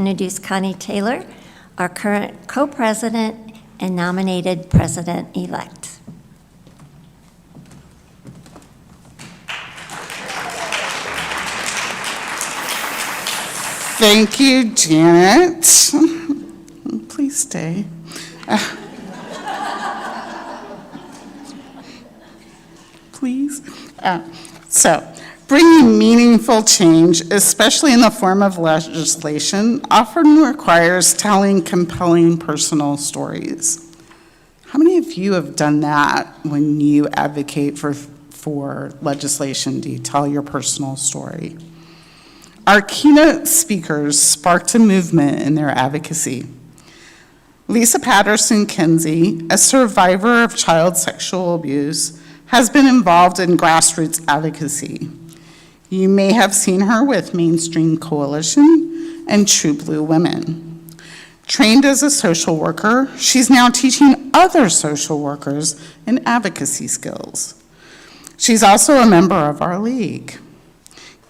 Introduce Connie Taylor, our current co-president and nominated president-elect. Thank you, Janet. Please stay. Please. Bringing meaningful change, especially in the form of legislation, often requires telling compelling personal stories. How many of you have done that when you advocate for legislation? Do you tell your personal story? Our keynote speakers sparked a movement in their advocacy. Lesa Patterson-Kinsey, a survivor of child sexual abuse, has been involved in grassroots advocacy. You may have seen her with Mainstream Coalition and True Blue Women. Trained as a social worker, she's now teaching other social workers in advocacy skills. She's also a member of our league.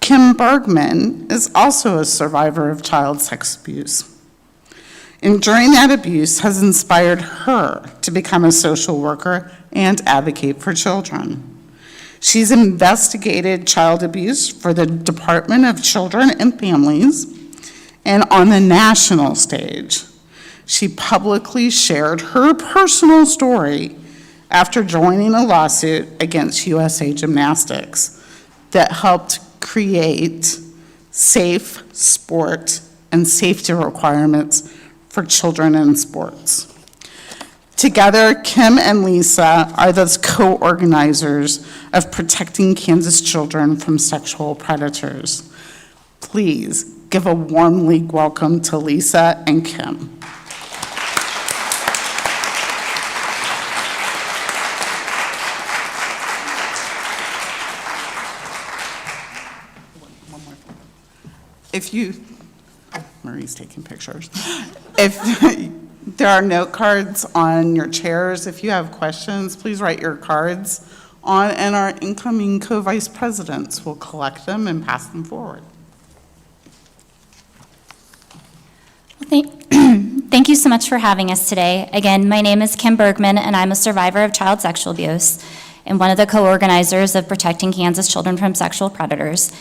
Kim Bergman is also a survivor of child sex abuse. Enduring that abuse has inspired her to become a social worker and advocate for children. She's investigated child abuse for the Department of Children and Families, and on the national stage, she publicly shared her personal story after joining a lawsuit against USA Gymnastics that helped create safe sport and safety requirements for children in sports. Together, Kim and Lesa are the co-organizers of protecting Kansas children from sexual predators. Please give a warm league welcome to Lesa and Kim. Marie's taking pictures. If there are note cards on your chairs, if you have questions, please write your cards on, and our incoming co-vice presidents will collect them and pass them forward. Thank you so much for having us today. Again, my name is Kim Bergman, and I'm a survivor of child sexual abuse and one of the co-organizers of Protecting Kansas Children from Sexual Predators.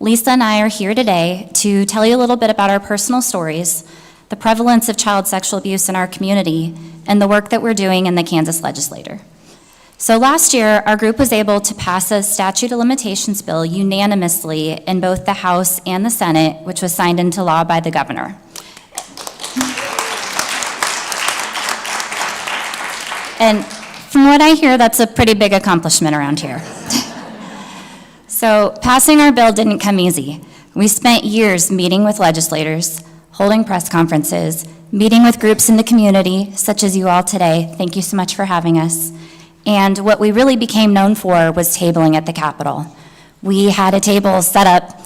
Lesa and I are here today to tell you a little bit about our personal stories, the prevalence of child sexual abuse in our community, and the work that we're doing in the Kansas legislature. So last year, our group was able to pass a statute of limitations bill unanimously in both the House and the Senate, which was signed into law by the governor. And from what I hear, that's a pretty big accomplishment around here. So passing our bill didn't come easy. We spent years meeting with legislators, holding press conferences, meeting with groups in the community, such as you all today. Thank you so much for having us. And what we really became known for was tabling at the Capitol. We had a table set up,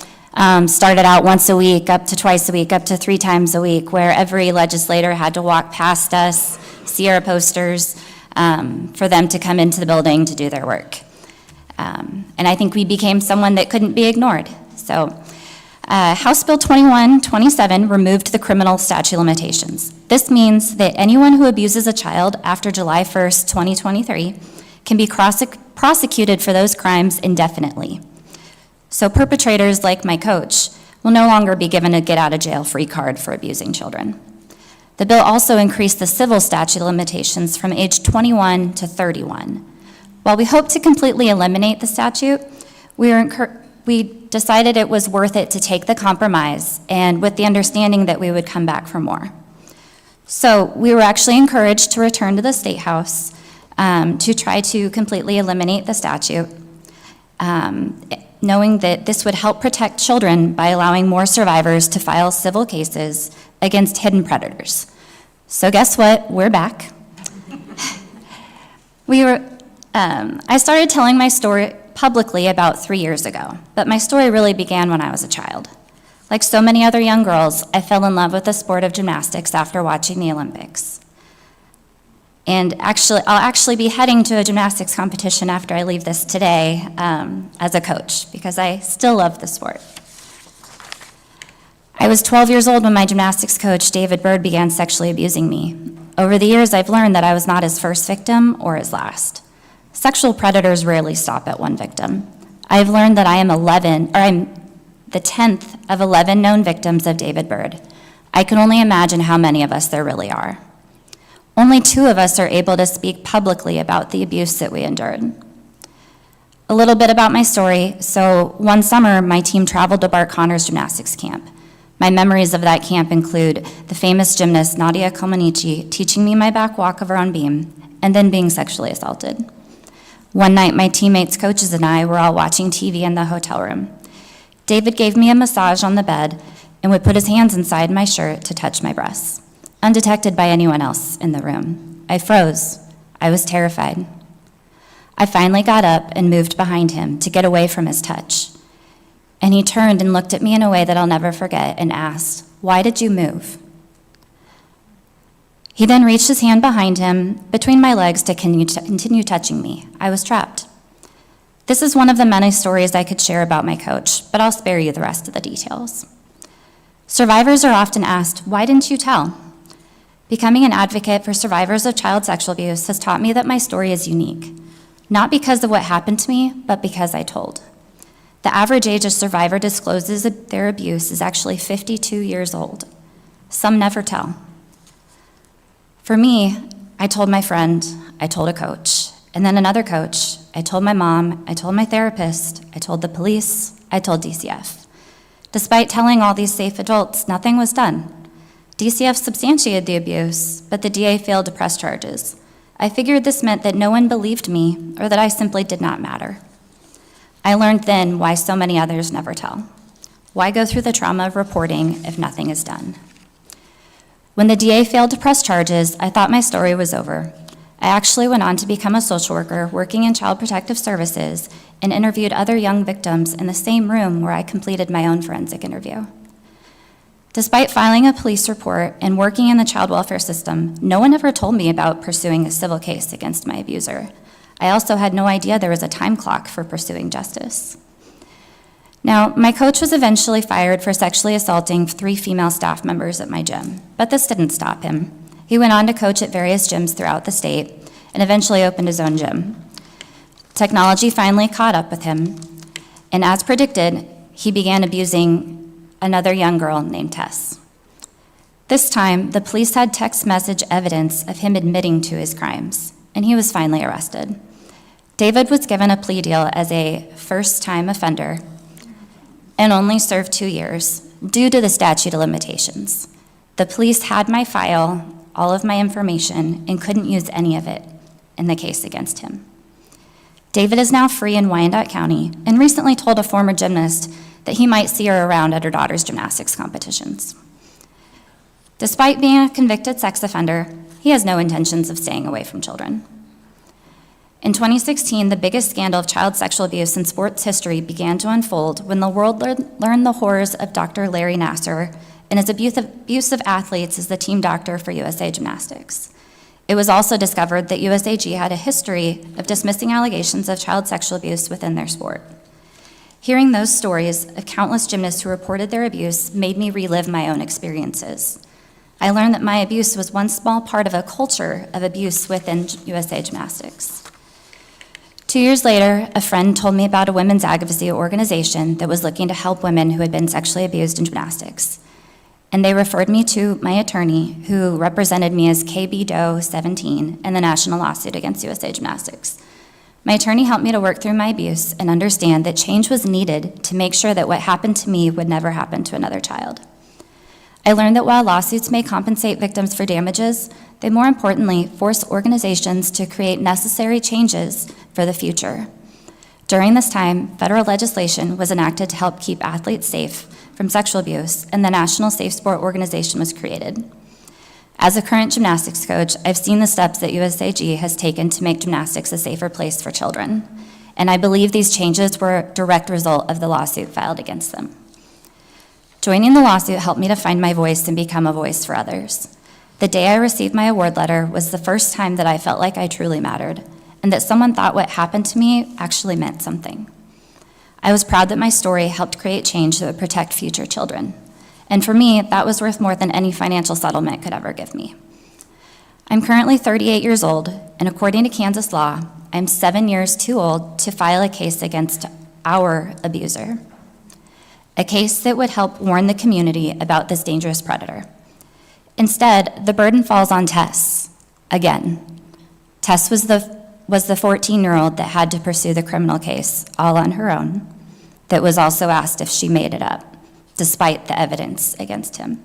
started out once a week, up to twice a week, up to 3 times a week, where every legislator had to walk past us, see our posters, for them to come into the building to do their work. And I think we became someone that couldn't be ignored. So House Bill 2127 removed the criminal statute of limitations. This means that anyone who abuses a child after July 1st, 2023 can be prosecuted for those crimes indefinitely. So perpetrators like my coach will no longer be given a get-out-of-jail-free card for abusing children. The bill also increased the civil statute of limitations from age 21 to 31. While we hope to completely eliminate the statute, we decided it was worth it to take the compromise, and with the understanding that we would come back for more. So we were actually encouraged to return to the State House to try to completely eliminate the statute, knowing that this would help protect children by allowing more survivors to file civil cases against hidden predators. So guess what? We're back. I started telling my story publicly about 3 years ago, but my story really began when I was a child. Like so many other young girls, I fell in love with the sport of gymnastics after watching the Olympics. And I'll actually be heading to a gymnastics competition after I leave this today as a coach, because I still love the sport. I was 12 years old when my gymnastics coach, David Bird, began sexually abusing me. Over the years, I've learned that I was not his first victim or his last. Sexual predators rarely stop at one victim. I've learned that I'm the 10th of 11 known victims of David Bird. I can only imagine how many of us there really are. Only 2 of us are able to speak publicly about the abuse that we endured. A little bit about my story. So one summer, my team traveled to Bart Connor's gymnastics camp. My memories of that camp include the famous gymnast Nadia Comaneci teaching me my back walk over on beam, and then being sexually assaulted. One night, my teammates, coaches, and I were all watching TV in the hotel room. David gave me a massage on the bed and would put his hands inside my shirt to touch my breasts, undetected by anyone else in the room. I froze. I was terrified. I finally got up and moved behind him to get away from his touch. And he turned and looked at me in a way that I'll never forget and asked, "Why did you move?" He then reached his hand behind him, between my legs, to continue touching me. I was trapped. This is one of the many stories I could share about my coach, but I'll spare you the rest of the details. Survivors are often asked, "Why didn't you tell?" Becoming an advocate for survivors of child sexual abuse has taught me that my story is unique, not because of what happened to me, but because I told. The average age a survivor discloses their abuse is actually 52 years old. Some never tell. For me, I told my friend, I told a coach, and then another coach. I told my mom, I told my therapist, I told the police, I told DCF. Despite telling all these safe adults, nothing was done. DCF substantiated the abuse, but the DA failed to press charges. I figured this meant that no one believed me or that I simply did not matter. I learned then why so many others never tell. Why go through the trauma of reporting if nothing is done? When the DA failed to press charges, I thought my story was over. I actually went on to become a social worker working in Child Protective Services and interviewed other young victims in the same room where I completed my own forensic interview. Despite filing a police report and working in the child welfare system, no one ever told me about pursuing a civil case against my abuser. I also had no idea there was a time clock for pursuing justice. Now, my coach was eventually fired for sexually assaulting 3 female staff members at my gym, but this didn't stop him. He went on to coach at various gyms throughout the state and eventually opened his own gym. Technology finally caught up with him, and as predicted, he began abusing another young girl named Tess. This time, the police had text message evidence of him admitting to his crimes, and he was finally arrested. David was given a plea deal as a first-time offender and only served 2 years due to the statute of limitations. The police had my file, all of my information, and couldn't use any of it in the case against him. David is now free in Wyandotte County and recently told a former gymnast that he might see her around at her daughter's gymnastics competitions. Despite being a convicted sex offender, he has no intentions of staying away from children. In 2016, the biggest scandal of child sexual abuse in sports history began to unfold when the world learned the horrors of Dr. Larry Nassar and his abuse of athletes as the team doctor for USA Gymnastics. It was also discovered that USAG had a history of dismissing allegations of child sexual abuse within their sport. Hearing those stories of countless gymnasts who reported their abuse made me relive my own experiences. I learned that my abuse was one small part of a culture of abuse within USA Gymnastics. 2 years later, a friend told me about a women's advocacy organization that was looking to help women who had been sexually abused in gymnastics. And they referred me to my attorney, who represented me as KB Doe 17 in the national lawsuit against USA Gymnastics. My attorney helped me to work through my abuse and understand that change was needed to make sure that what happened to me would never happen to another child. I learned that while lawsuits may compensate victims for damages, they more importantly force organizations to create necessary changes for the future. During this time, federal legislation was enacted to help keep athletes safe from sexual abuse, and the National Safe Sport Organization was created. As a current gymnastics coach, I've seen the steps that USAG has taken to make gymnastics a safer place for children, and I believe these changes were a direct result of the lawsuit filed against them. Joining the lawsuit helped me to find my voice and become a voice for others. The day I received my award letter was the first time that I felt like I truly mattered, and that someone thought what happened to me actually meant something. I was proud that my story helped create change that would protect future children. And for me, that was worth more than any financial settlement could ever give me. I'm currently 38 years old, and according to Kansas law, I'm 7 years too old to file a case against our abuser. A case that would help warn the community about this dangerous predator. Instead, the burden falls on Tess, again. Tess was the 14-year-old that had to pursue the criminal case all on her own, that was also asked if she made it up, despite the evidence against him.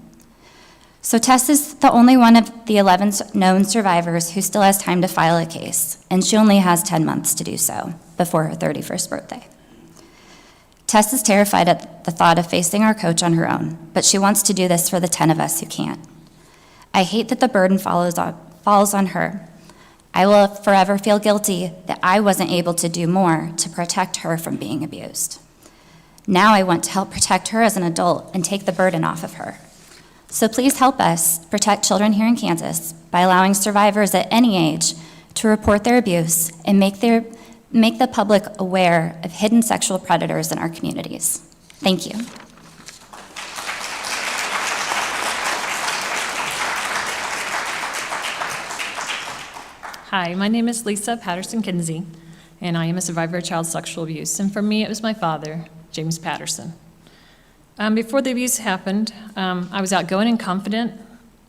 So Tess is the only one of the 11 known survivors who still has time to file a case, and she only has 10 months to do so before her 31st birthday. Tess is terrified at the thought of facing our coach on her own, but she wants to do this for the 10 of us who can't. I hate that the burden falls on her. I will forever feel guilty that I wasn't able to do more to protect her from being abused. Now I want to help protect her as an adult and take the burden off of her. So please help us protect children here in Kansas by allowing survivors at any age to report their abuse and make the public aware of hidden sexual predators in our communities. Thank you. Hi, my name is Lesa Patterson-Kinsey, and I am a survivor of child sexual abuse. And for me, it was my father, James Patterson. Before the abuse happened, I was outgoing and confident,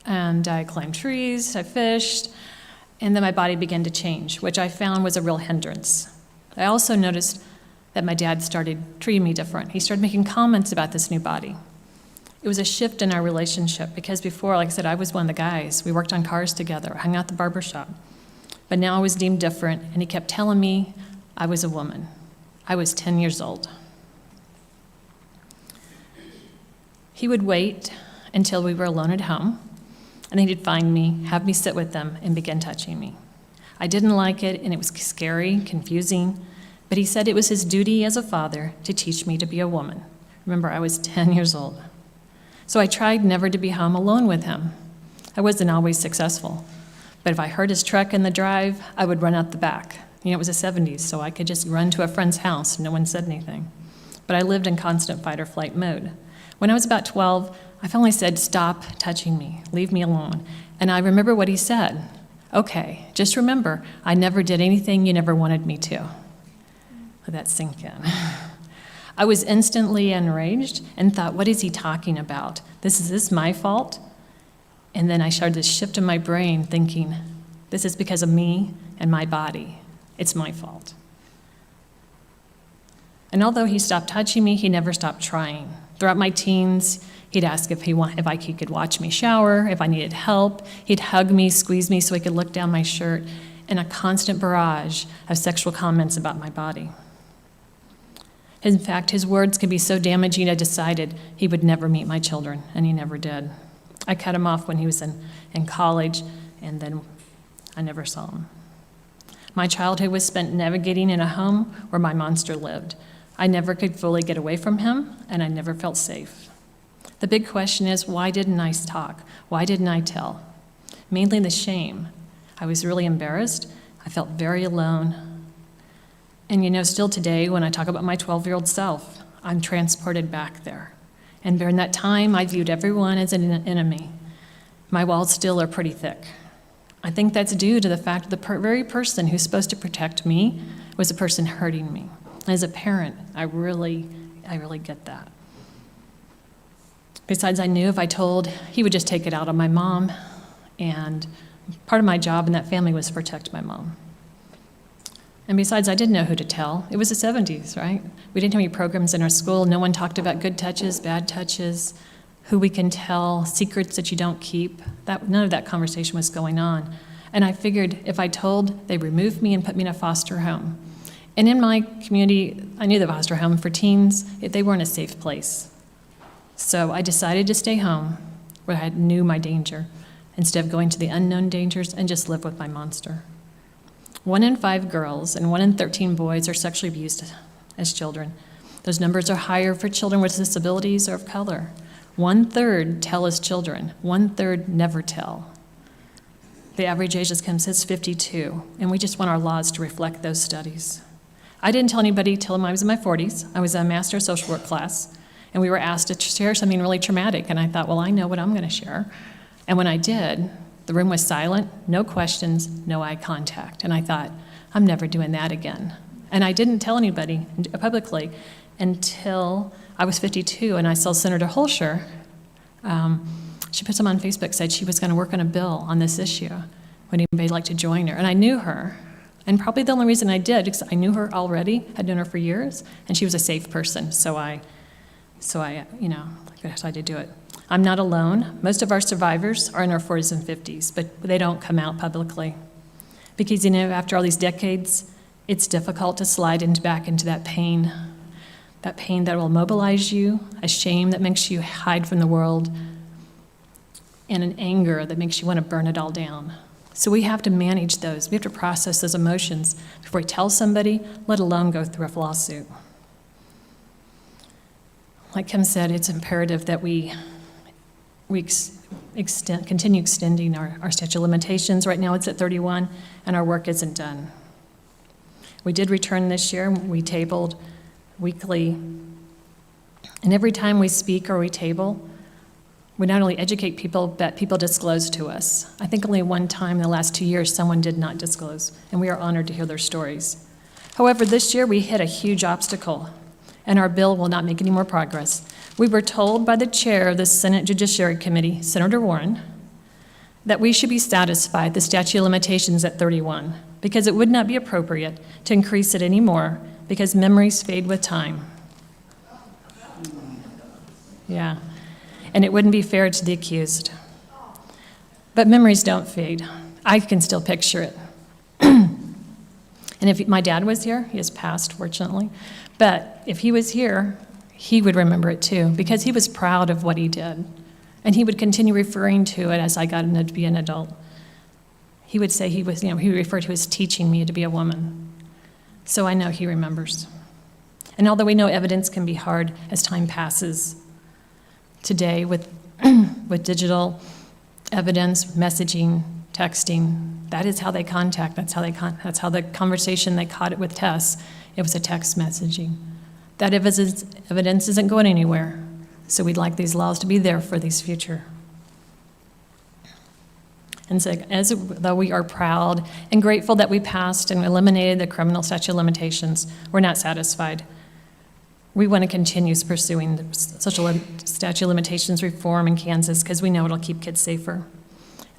and I climbed trees, I fished, and then my body began to change, which I found was a real hindrance. I also noticed that my dad started treating me different. He started making comments about this new body. It was a shift in our relationship, because before, like I said, I was one of the guys. We worked on cars together, hung out at the barber shop. But now I was deemed different, and he kept telling me I was a woman. I was 10 years old. He would wait until we were alone at home, and then he'd find me, have me sit with them, and begin touching me. I didn't like it, and it was scary, confusing, but he said it was his duty as a father to teach me to be a woman. Remember, I was 10 years old. So I tried never to be home alone with him. I wasn't always successful. But if I heard his truck in the drive, I would run out the back. It was the 70s, so I could just run to a friend's house. No one said anything. But I lived in constant fight or flight mode. When I was about 12, I finally said, "Stop touching me. Leave me alone." And I remember what he said. "Okay, just remember, I never did anything you never wanted me to." Let that sink in. I was instantly enraged and thought, what is he talking about? Is this my fault? And then I started this shift in my brain thinking, this is because of me and my body. It's my fault. And although he stopped touching me, he never stopped trying. Throughout my teens, he'd ask if he could watch me shower, if I needed help. He'd hug me, squeeze me so he could look down my shirt, and a constant barrage of sexual comments about my body. In fact, his words could be so damaging, I decided he would never meet my children, and he never did. I cut him off when he was in college, and then I never saw him. My childhood was spent navigating in a home where my monster lived. I never could fully get away from him, and I never felt safe. The big question is, why didn't I talk? Why didn't I tell? Mainly the shame. I was really embarrassed. I felt very alone. And still today, when I talk about my 12-year-old self, I'm transported back there. And during that time, I viewed everyone as an enemy. My walls still are pretty thick. I think that's due to the fact that the very person who's supposed to protect me was the person hurting me. As a parent, I really get that. Besides, I knew if I told, he would just take it out on my mom, and part of my job in that family was to protect my mom. And besides, I didn't know who to tell. It was the 70s, right? We didn't have any programs in our school. No one talked about good touches, bad touches, who we can tell, secrets that you don't keep. None of that conversation was going on. And I figured if I told, they'd remove me and put me in a foster home. And in my community, I knew the foster home for teens, they weren't a safe place. So I decided to stay home where I knew my danger, instead of going to the unknown dangers and just live with my monster. 1 in 5 girls and 1 in 13 boys are sexually abused as children. Those numbers are higher for children with disabilities or of color. 1/3 tell as children, 1/3 never tell. The average age, as Kim says, 52, and we just want our laws to reflect those studies. I didn't tell anybody till I was in my 40s. I was a master of social work class, And we were asked to share something really traumatic, and I thought, well, I know what I'm going to share. And when I did, the room was silent, no questions, no eye contact. And I thought, I'm never doing that again. And I didn't tell anybody publicly until I was 52, and I saw Senator Holscher. She put something on Facebook, said she was going to work on a bill on this issue. Would anybody like to join her? And I knew her. And probably the only reason I did, because I knew her already, I'd known her for years, and she was a safe person. So I decided to do it. I'm not alone. Most of our survivors are in our 40s and 50s, but they don't come out publicly. Because, after all these decades, it's difficult to slide back into that pain that will mobilize you, a shame that makes you hide from the world, and an anger that makes you want to burn it all down. So we have to manage those. We have to process those emotions before we tell somebody, let alone go through a lawsuit. Like Kim said, it's imperative that we continue extending our statute of limitations. Right now it's at 31, and our work isn't done. We did return this year. We tabled weekly. And every time we speak or we table, we not only educate people, but people disclose to us. I think only one time in the last 2 years someone did not disclose, and we are honored to hear their stories. However, this year we hit a huge obstacle, and our bill will not make any more progress. We were told by the chair of the Senate Judiciary Committee, Senator Warren, that we should be satisfied the statute of limitations at 31, because it would not be appropriate to increase it anymore, because memories fade with time. Yeah. And it wouldn't be fair to the accused. But memories don't fade. I can still picture it. And if my dad was here, he has passed, fortunately, but if he was here, he would remember it too, because he was proud of what he did. And he would continue referring to it as I got to be an adult. He would say he referred to as teaching me to be a woman. So I know he remembers. And although we know evidence can be hard as time passes, today with digital evidence, messaging, texting, that is how they contact. That's how the conversation, they caught it with Tess. It was a text messaging. That evidence isn't going anywhere. So we'd like these laws to be there for these future. And so though we are proud and grateful that we passed and eliminated the criminal statute of limitations, we're not satisfied. We want to continue pursuing the statute of limitations reform in Kansas because we know it'll keep kids safer.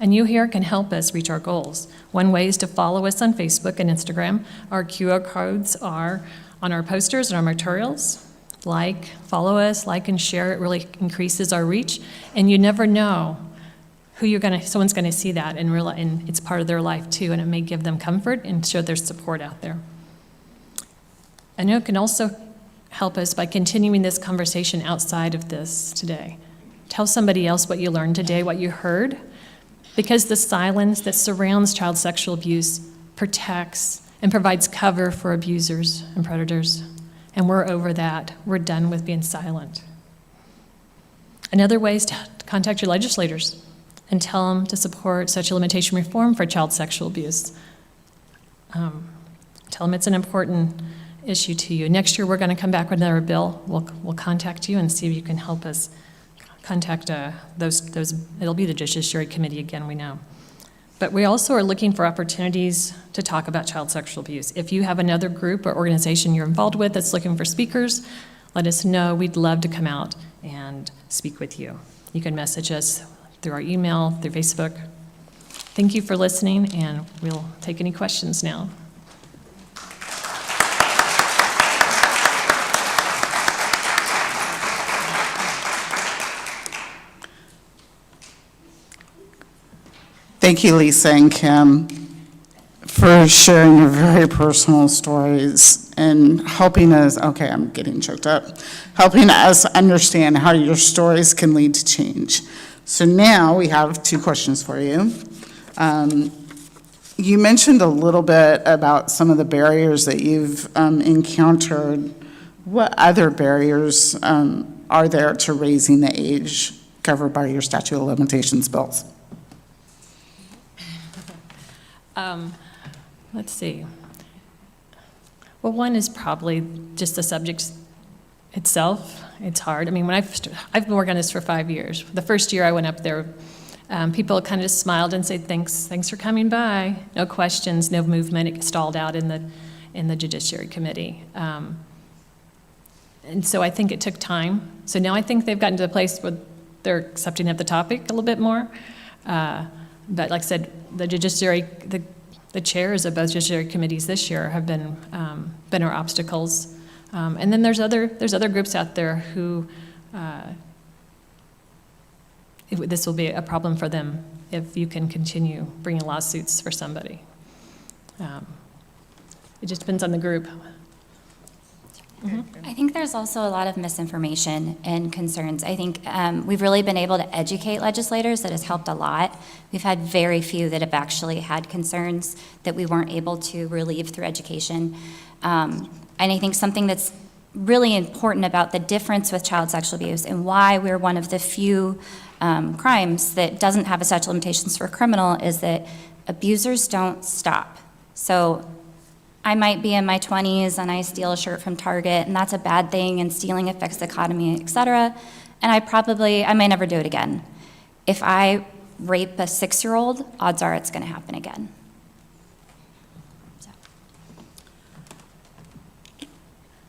And you here can help us reach our goals. One way is to follow us on Facebook and Instagram. Our QR codes are on our posters and our materials. Follow us, like and share. It really increases our reach. And you never know who someone's going to see that and it's part of their life too, and it may give them comfort and show their support out there. I know it can also help us by continuing this conversation outside of this today. Tell somebody else what you learned today, what you heard, because the silence that surrounds child sexual abuse protects and provides cover for abusers and predators. And we're over that. We're done with being silent. Another way is to contact your legislators and tell them to support statute of limitation reform for child sexual abuse. Tell them it's an important issue to you. Next year, we're going to come back with another bill. We'll contact you and see if you can help us contact those. It'll be the Judiciary Committee again, we know. But we also are looking for opportunities to talk about child sexual abuse. If you have another group or organization you're involved with that's looking for speakers, let us know. We'd love to come out and speak with you. You can message us through our email, through Facebook. Thank you for listening, and we'll take any questions now. Thank you, Lisa and Kim, for sharing your very personal stories and helping us, okay, I'm getting choked up, helping us understand how your stories can lead to change. So now we have 2 questions for you. You mentioned a little bit about some of the barriers that you've encountered. What other barriers are there to raising the age covered by your statute of limitations bills? Let's see. Well, one is probably just the subject itself, it's hard. I mean, when I've been working on this for 5 years. The first year I went up there, people kind of just smiled and said, thanks for coming by. No questions, no movement. It stalled out in the Judiciary Committee. And so I think it took time. So now I think they've gotten to the place where they're accepting of the topic a little bit more. But like I said, the chairs of both Judiciary Committees this year have been our obstacles. And then there's other groups out there who this will be a problem for them if you can continue bringing lawsuits for somebody. It just depends on the group. I think there's also a lot of misinformation and concerns. I think we've really been able to educate legislators. That has helped a lot. We've had very few that have actually had concerns that we weren't able to relieve through education. And I think something that's really important about the difference with child sexual abuse and why we're one of the few crimes that doesn't have a statute of limitations for criminal is that abusers don't stop. So I might be in my 20s and I steal a shirt from Target, and that's a bad thing, and stealing affects the economy, et cetera, and I may never do it again. If I rape a 6-year-old, odds are it's going to happen again.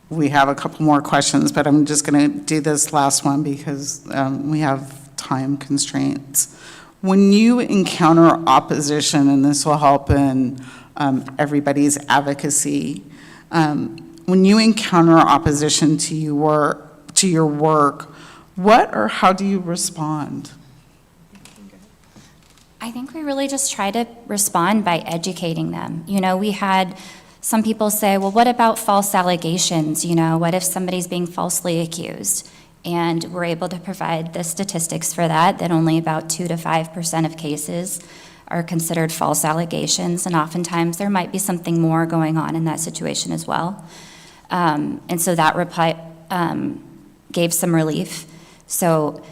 We have a couple more questions, but I'm just going to do this last one because we have time constraints. When you encounter opposition, and this will help in everybody's advocacy, when you encounter opposition to your work, what or how do you respond? I think we really just try to respond by educating them. You know, we had some people say, well, what about false allegations? You know, what if somebody's being falsely accused? And we're able to provide the statistics for that only about 2 to 5% of cases are considered false allegations, and oftentimes there might be something more going on in that situation as well. And so that reply gave some relief. So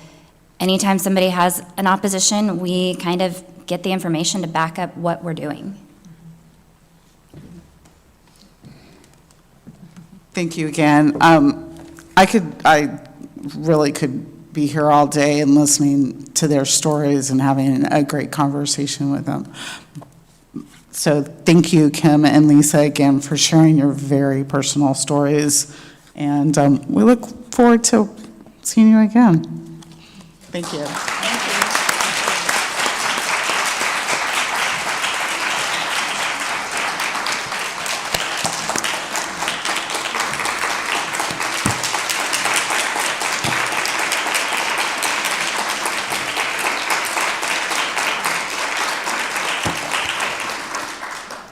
anytime somebody has an opposition, we kind of get the information to back up what we're doing. Thank you again. I really could be here all day and listening to their stories and having a great conversation with them. So thank you, Kim and Lisa, again, for sharing your very personal stories. And we look forward to seeing you again. Thank you.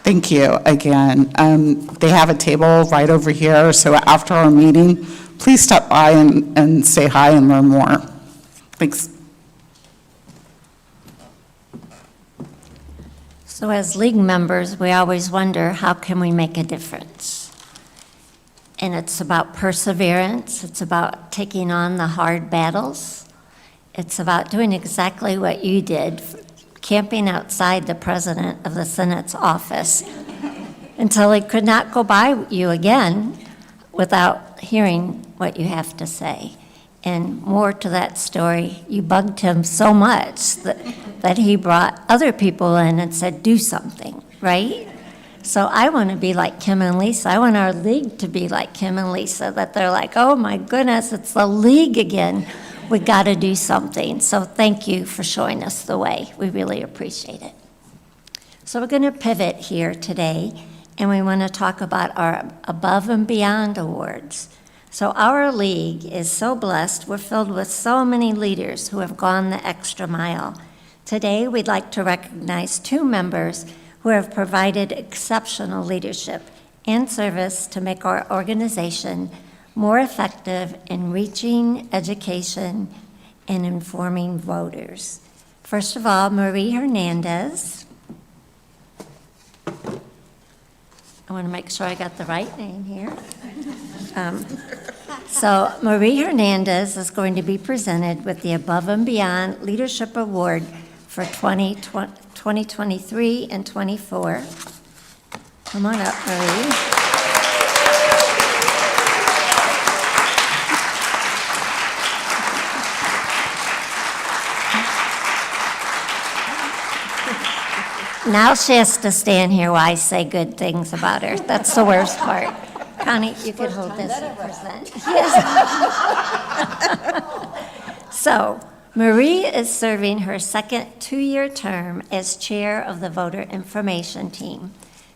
Thank you again. They have a table right over here, so after our meeting, please stop by and say hi and learn more. Thanks. So as league members, we always wonder, how can we make a difference? And it's about perseverance. It's about taking on the hard battles. It's about doing exactly what you did, camping outside the president of the Senate's office until he could not go by you again without hearing what you have to say. And more to that story, you bugged him so much that he brought other people in and said, do something, right? So I want to be like Kim and Lisa. I want our league to be like Kim and Lisa, that they're like, oh my goodness, it's the league again. We got to do something. So thank you for showing us the way. We really appreciate it. So we're going to pivot here today, and we want to talk about our Above and Beyond Awards. So our league is so blessed. We're filled with so many leaders who have gone the extra mile. Today, we'd like to recognize 2 members who have provided exceptional leadership and service to make our organization more effective in reaching education and informing voters. First of all, Marie Hernandez. I want to make sure I got the right name here. So Marie Hernandez is going to be presented with the Above and Beyond Leadership Award for 2023 and 24. Come on up, Marie. Now she has to stand here while I say good things about her. That's the worst part. Connie, you could hold this and present. Yes. So, Marie is serving her second 2-year term as chair of the voter information team.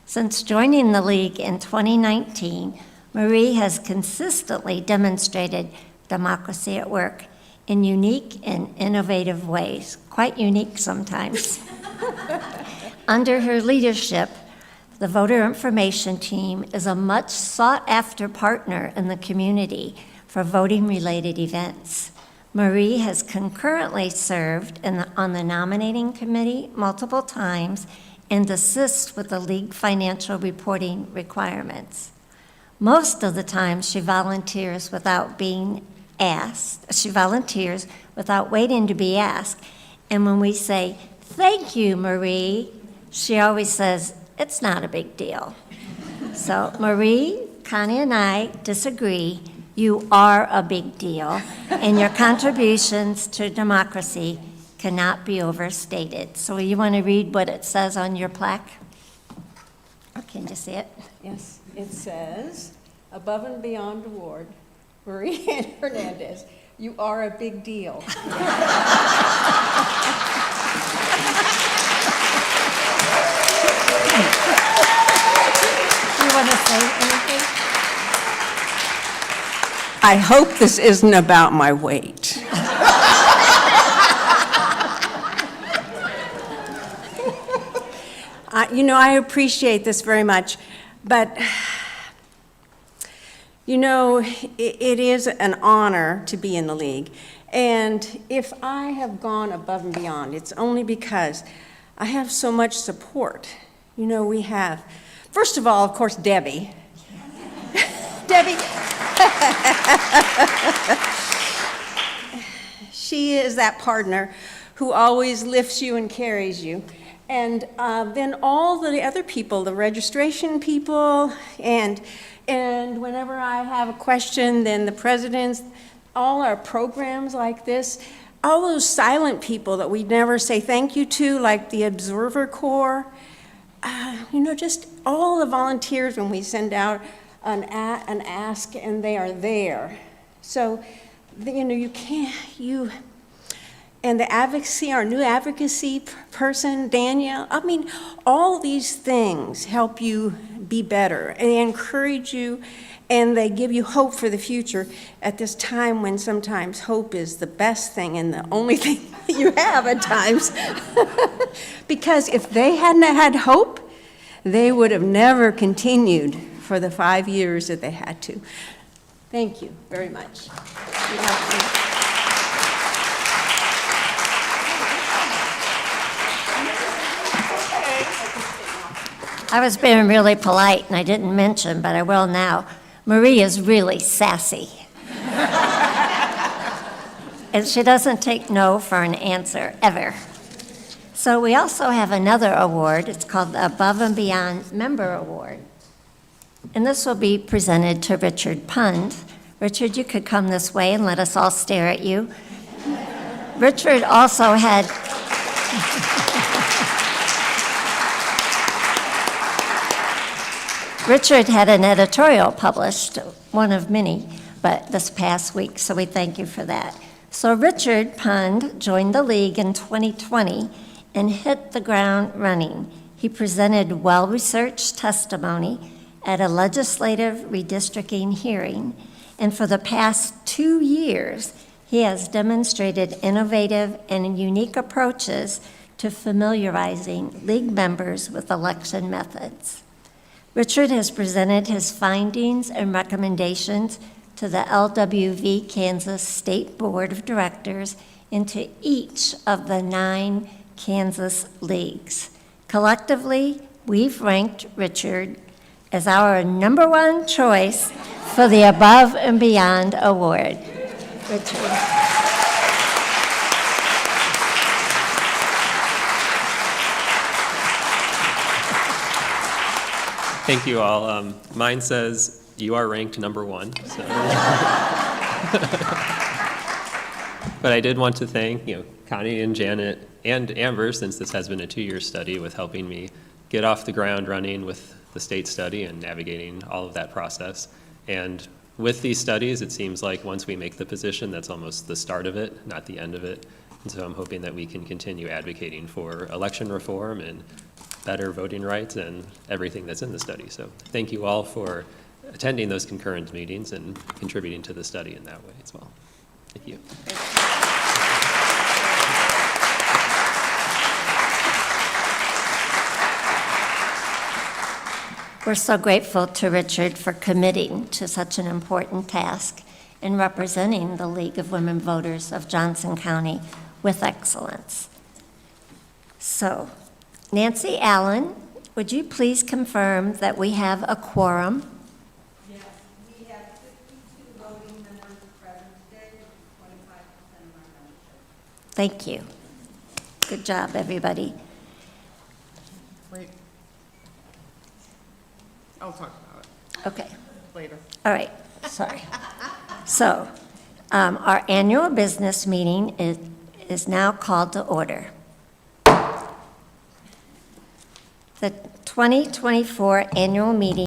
Since joining the league in 2019, Marie has consistently demonstrated democracy at work in unique and innovative ways, quite unique sometimes. Under her leadership, the voter information team is a much sought-after partner in the community for voting-related events. Marie has concurrently served on the nominating committee multiple times and assists with the league financial reporting requirements. Most of the time, she volunteers without being asked. She volunteers without waiting to be asked. And when we say, "Thank you, Marie," she always says, "It's not a big deal." So Marie, Connie, and I disagree. You are a big deal, and your contributions to democracy cannot be overstated. So you want to read what it says on your plaque? Or can you see it? Yes, it says, "Above and Beyond Award, Marie Ann Hernandez, you are a big deal." You want to say anything? I hope this isn't about my weight. I appreciate this very much, but, it is an honor to be in the league. And if I have gone above and beyond, it's only because I have so much support. We have, first of all, of course, Debbie. Debbie. She is that partner who always lifts you and carries you. And then all the other people, the registration people, and whenever I have a question, then the presidents, all our programs like this, all those silent people that we never say thank you to, like the Observer Corps, just all the volunteers when we send out an ask and they are there. So, and the advocacy, our new advocacy person, Danielle, all these things help you be better. They encourage you and they give you hope for the future at this time when sometimes hope is the best thing and the only thing that you have at times. Because if they hadn't had hope, they would have never continued for the 5 years that they had to. Thank you very much. I was being really polite, and I didn't mention, but I will now. Marie is really sassy. And she doesn't take no for an answer, ever. So we also have another award. It's called the Above and Beyond Member Award. And this will be presented to Richard Pund. Richard, you could come this way and let us all stare at you. Richard also had... Richard had an editorial published, one of many, but this past week, so we thank you for that. So Richard Pund joined the league in 2020 and hit the ground running. He presented well-researched testimony at a legislative redistricting hearing, and for the past 2 years, he has demonstrated innovative and unique approaches to familiarizing league members with election methods. Richard has presented his findings and recommendations to the LWV Kansas State Board of Directors and to each of the 9 Kansas leagues. Collectively, we've ranked Richard as our #1 choice for the Above and Beyond Award. Richard. Thank you all. Mine says you are ranked #1. So. But I did want to thank Connie and Janet and Amber, since this has been a 2-year study, with helping me get off the ground running with the state study and navigating all of that process. And with these studies, it seems like once we make the position, that's almost the start of it, not the end of it. And so I'm hoping that we can continue advocating for election reform and better voting rights and everything that's in the study. So thank you all for attending those concurrent meetings and contributing to the study in that way as well. Thank you. We're so grateful to Richard for committing to such an important task in representing the League of Women Voters of Johnson County with excellence. So, Nancy Allen, would you please confirm that we have a quorum? Yes, we have 52 voting members present today, which is 25% of our membership. Thank you. Good job, everybody. Wait. I'll talk about it Okay. later. All right, sorry. So, our annual business meeting is now called to order. The 2024 annual meeting